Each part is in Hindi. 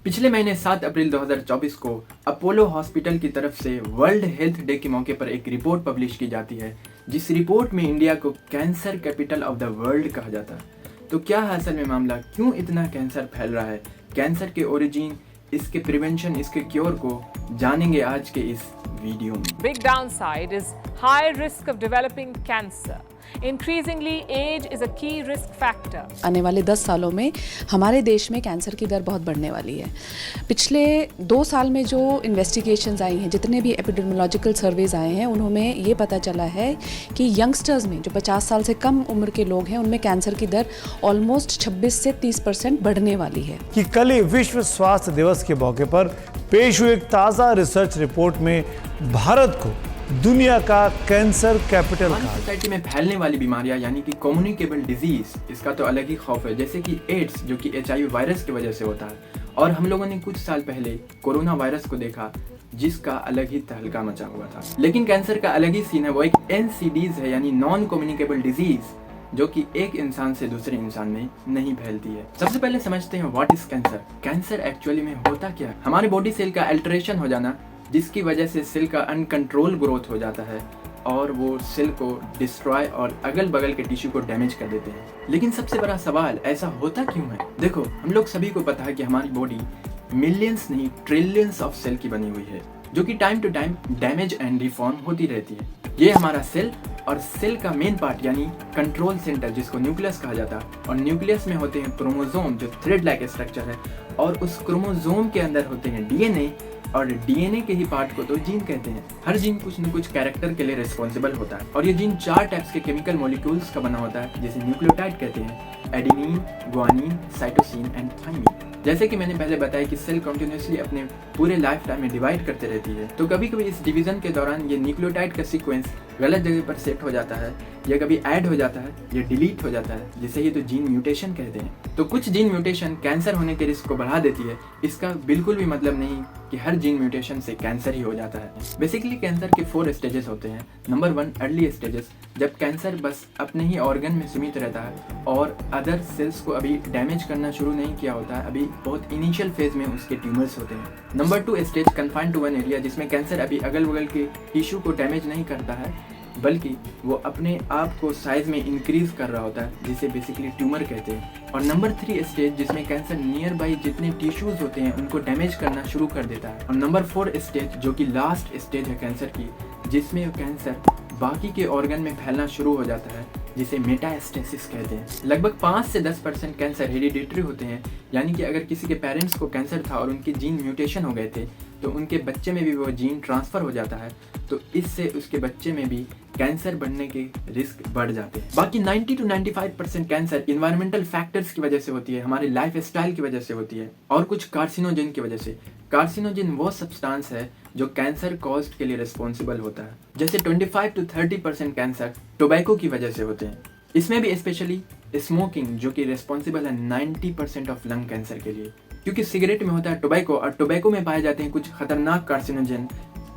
पिछले महीने 7 अप्रैल 2024 को अपोलो हॉस्पिटल की तरफ से वर्ल्ड हेल्थ डे के मौके पर एक रिपोर्ट पब्लिश की जाती है, जिस रिपोर्ट में इंडिया को cancer capital of the world कहा जाता है। तो क्या है असल में मामला, क्यों इतना कैंसर फैल रहा है, कैंसर के ओरिजिन, इसके प्रिवेंशन, इसके क्योर को जानेंगे आज के इस वीडियो में। Big downside is high risk of developing cancer. Increasingly, age is a key risk factor. आने वाले 10 सालों में हमारे देश में कैंसर की दर बहुत बढ़ने वाली है। पिछले 2 साल में जो इन्वेस्टिगेशंस आई हैं, जितने भी एपिडेमियोलॉजिकल सर्वेज आए हैं, उन्होंने ये पता चला है कि यंगस्टर्स में जो 50 साल से कम उम्र के लोग हैं, उनमें कैंसर की दर ऑलमोस्ट 26 से 30% बढ़ने वाली है। कि कल ही विश्व स्वास्थ्य दिवस के मौके पर पेश हुई एक ताज़ा रिसर्च रिपोर्ट में भारत को दुनिया का कैंसर कैपिटल कहा। सोसाइटी में फैलने वाली बीमारियां यानी कि कम्युनिकेबल डिजीज, इसका तो अलग ही खौफ है, जैसे कि एड्स जो कि HIV वायरस की वजह से होता है, और हम लोगों ने कुछ साल पहले कोरोना वायरस को देखा जिसका अलग ही तहलका मचा हुआ था। लेकिन कैंसर का अलग ही सीन है, वो एक NCDs है यानी नॉन कम्युनिकेबल डिजीज, जो कि एक इंसान से दूसरे इंसान में नहीं फैलती है। सबसे पहले समझते हैं what is cancer. Cancer actually में होता क्या है? हमारे बॉडी सेल का अल्टरेशन हो जाना, जिसकी वजह से सेल का अनकंट्रोल ग्रोथ हो जाता है और वो सेल को डिस्ट्रॉय और अगल बगल के टिश्यू को डैमेज कर देते हैं। लेकिन सबसे बड़ा सवाल, ऐसा होता क्यों है? देखो, हम लोग सभी को पता है कि हमारी बॉडी मिलियंस नहीं ट्रिलियंस ऑफ सेल की बनी हुई है, जो कि time to time damage and reform होती रहती है। ये हमारा सेल और सेल का मेन पार्ट यानी कंट्रोल सेंटर, जिसको न्यूक्लियस कहा जाता है, और न्यूक्लियस में होते हैं क्रोमोसोम जो थ्रेड लाइक स्ट्रक्चर है, और उस क्रोमोसोम के अंदर होते हैं DNA, और DNA के ही पार्ट को तो जीन कहते हैं। हर जीन कुछ न कुछ कैरेक्टर के लिए रिस्पॉन्सिबल होता है, और ये जीन 4 टाइप्स के केमिकल मॉलिक्यूल्स का बना होता है, जिसे न्यूक्लियोटाइड कहते हैं: adenine, guanine, cytosine and thymine. जैसे कि मैंने पहले बताया कि सेल कंटिन्यूसली अपने पूरे लाइफ टाइम में डिवाइड करते रहती है, तो कभी कभी इस डिवीजन के दौरान ये न्यूक्लियोटाइड का सीक्वेंस गलत जगह पर सेट हो जाता है, या कभी ऐड हो जाता है, या डिलीट हो जाता है, जिसे ये तो जीन म्यूटेशन कहते हैं। तो कुछ जीन म्यूटेशन कैंसर होने के रिस्क को बढ़ा देती है। इसका बिल्कुल भी मतलब नहीं कि हर जीन म्यूटेशन से कैंसर ही हो जाता है। बेसिकली कैंसर के 4 स्टेजेस होते हैं। नंबर 1 अर्ली स्टेजेस, जब कैंसर बस अपने ही ऑर्गन में सीमित रहता है और अदर सेल्स को अभी डैमेज करना शुरू नहीं किया होता है, अभी बहुत इनिशियल फेज में उसके ट्यूमर्स होते हैं। Number 2 stage confined to one area, जिसमें कैंसर अभी अगल बगल के टिश्यू को डैमेज नहीं करता है, बल्कि वो अपने आप को साइज में इंक्रीज कर रहा होता है, जिसे बेसिकली ट्यूमर कहते हैं। और नंबर 3 स्टेज, जिसमें कैंसर नियर बाई जितने टिश्यूज होते हैं उनको डैमेज करना शुरू कर देता है। और नंबर 4 स्टेज, जो कि लास्ट स्टेज है कैंसर की, जिसमें कैंसर बाकी के ऑर्गन में फैलना शुरू हो जाता है, जिसे मेटास्टेसिस कहते हैं। लगभग 5 से 10% कैंसर हेरिडिटरी होते हैं, यानी कि अगर किसी के पेरेंट्स को कैंसर था और उनके जीन म्यूटेशन हो गए थे, तो उनके बच्चे में भी वो जीन ट्रांसफ़र हो जाता है, तो इससे उसके बच्चे में भी कैंसर बढ़ने के रिस्क बढ़ जाते हैं। बाकी 90 to 95% कैंसर इन्वायरमेंटल फैक्टर्स की वजह से होती है, हमारे लाइफ स्टाइल की वजह से होती है, और कुछ कार्सिनोजन की वजह से। कार्सिनोजन वो सब्सटेंस है जो कैंसर कॉज के लिए रिस्पॉन्सिबल होता है। जैसे 25 to 30% कैंसर टोबैको की वजह से होते हैं। इसमें भी स्पेशली स्मोकिंग, जो कि रिस्पॉन्सिबल है 90% ऑफ लंग कैंसर के लिए, क्योंकि सिगरेट में होता है टोबैको, और टोबैको में पाए जाते हैं कुछ खतरनाक कार्सिनोजन,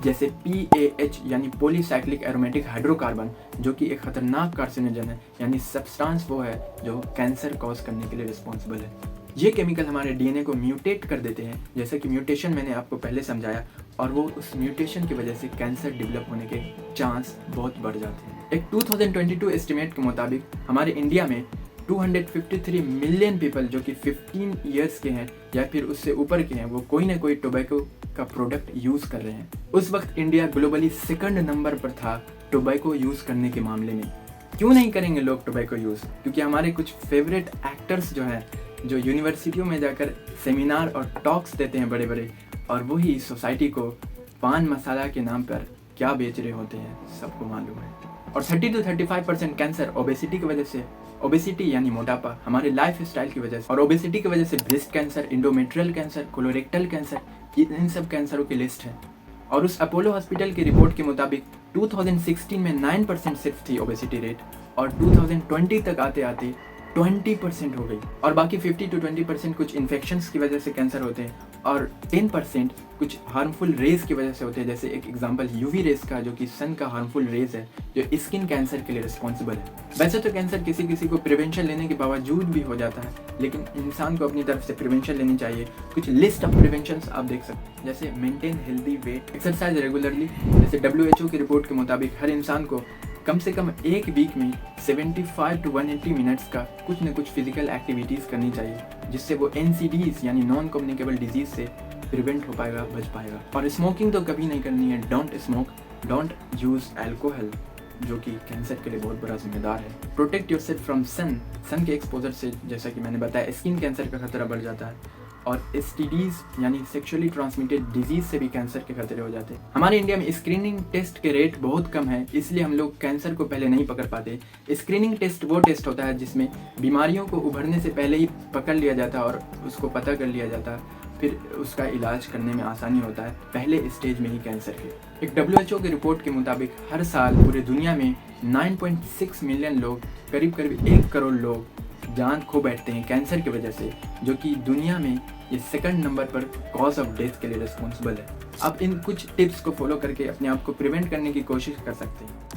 जैसे PAH यानी पॉलीसाइक्लिक एरोमेटिक हाइड्रोकार्बन, जो कि एक खतरनाक कार्सिनोजन है, यानी सब्सटेंस वो है जो कैंसर कॉज करने के लिए रिस्पॉन्सिबल है। ये केमिकल हमारे DNA को म्यूटेट कर देते हैं, जैसे कि म्यूटेशन मैंने आपको पहले समझाया, और वो उस म्यूटेशन की वजह से कैंसर डेवलप होने के चांस बहुत बढ़ जाते हैं। एक 2022 एस्टिमेट के मुताबिक हमारे इंडिया में 253 मिलियन पीपल, जो कि 15 ईयर्स के हैं या फिर उससे ऊपर के हैं, वो कोई ना कोई टोबैको का प्रोडक्ट यूज़ कर रहे हैं। उस वक्त इंडिया ग्लोबली 2nd नंबर पर था टोबैको यूज़ करने के मामले में। क्यों नहीं करेंगे लोग टोबैको यूज़? क्योंकि हमारे कुछ फेवरेट एक्टर्स जो हैं, जो यूनिवर्सिटियों में जाकर सेमिनार और टॉक्स देते हैं बड़े बड़े, और वही सोसाइटी को पान मसाला के नाम पर क्या बेच रहे होते हैं, सबको मालूम है। और 30 to 35% कैंसर ओबेसिटी की वजह से, ओबेसिटी यानी मोटापा, हमारे लाइफ स्टाइल की वजह से, और ओबेसिटी की वजह से breast cancer, endometrial cancer, colorectal cancer, इन सब कैंसरों की लिस्ट है। और उस अपोलो हॉस्पिटल की रिपोर्ट के मुताबिक 2016 में 9% सिर्फ थी ओबेसिटी रेट, और 2020 तक आते आते 20% हो गई, और बाकी 50 to 20% कुछ इन्फेक्शंस की वजह से कैंसर होते हैं, और 10% कुछ हार्मफुल रेज की वजह से होते हैं, जैसे एक एग्जांपल यूवी रेज का जो कि सन का हार्मफुल रेज है जो स्किन कैंसर के लिए रिस्पॉन्सिबल है। वैसे तो कैंसर किसी किसी को प्रिवेंशन लेने के बावजूद भी हो जाता है, लेकिन इंसान को अपनी तरफ से प्रिवेंशन लेनी चाहिए। कुछ लिस्ट ऑफ प्रिवेंशन आप देख सकते हैं, जैसे maintain healthy weight, exercise regularly. जैसे WHO की रिपोर्ट के मुताबिक हर इंसान को कम से कम एक वीक में 75 to 180 मिनट्स का कुछ न कुछ फिजिकल एक्टिविटीज़ करनी चाहिए, जिससे वो NCDs यानी नॉन कम्युनिकेबल डिजीज से प्रिवेंट हो पाएगा, बच पाएगा। और स्मोकिंग तो कभी नहीं करनी है, don't smoke, don't use alcohol जो कि कैंसर के लिए बहुत बड़ा जिम्मेदार है। प्रोटेक्ट योरसेल्फ फ्रॉम सन के एक्सपोजर से, जैसा कि मैंने बताया, स्किन कैंसर का खतरा बढ़ जाता है और STDs यानी सेक्सुअली ट्रांसमिटेड डिजीज से भी कैंसर के खतरे हो जाते हैं। हमारे इंडिया में स्क्रीनिंग टेस्ट के रेट बहुत कम है, इसलिए हम लोग कैंसर को पहले नहीं पकड़ पाते। स्क्रीनिंग टेस्ट वो टेस्ट होता है जिसमें बीमारियों को उभरने से पहले ही पकड़ लिया जाता है और उसको पता कर लिया जाता है, फिर उसका इलाज करने में आसानी होता है पहले स्टेज में ही कैंसर के। एक WHO की रिपोर्ट के मुताबिक हर साल पूरे दुनिया में 9.6 मिलियन लोग, करीब 1 करोड़ लोग जान खो बैठते हैं कैंसर की वजह से, जो कि दुनिया में ये 2nd नंबर पर कॉज ऑफ डेथ के लिए रिस्पॉन्सिबल है। आप इन कुछ टिप्स को फॉलो करके अपने आप को प्रिवेंट करने की कोशिश कर सकते हैं।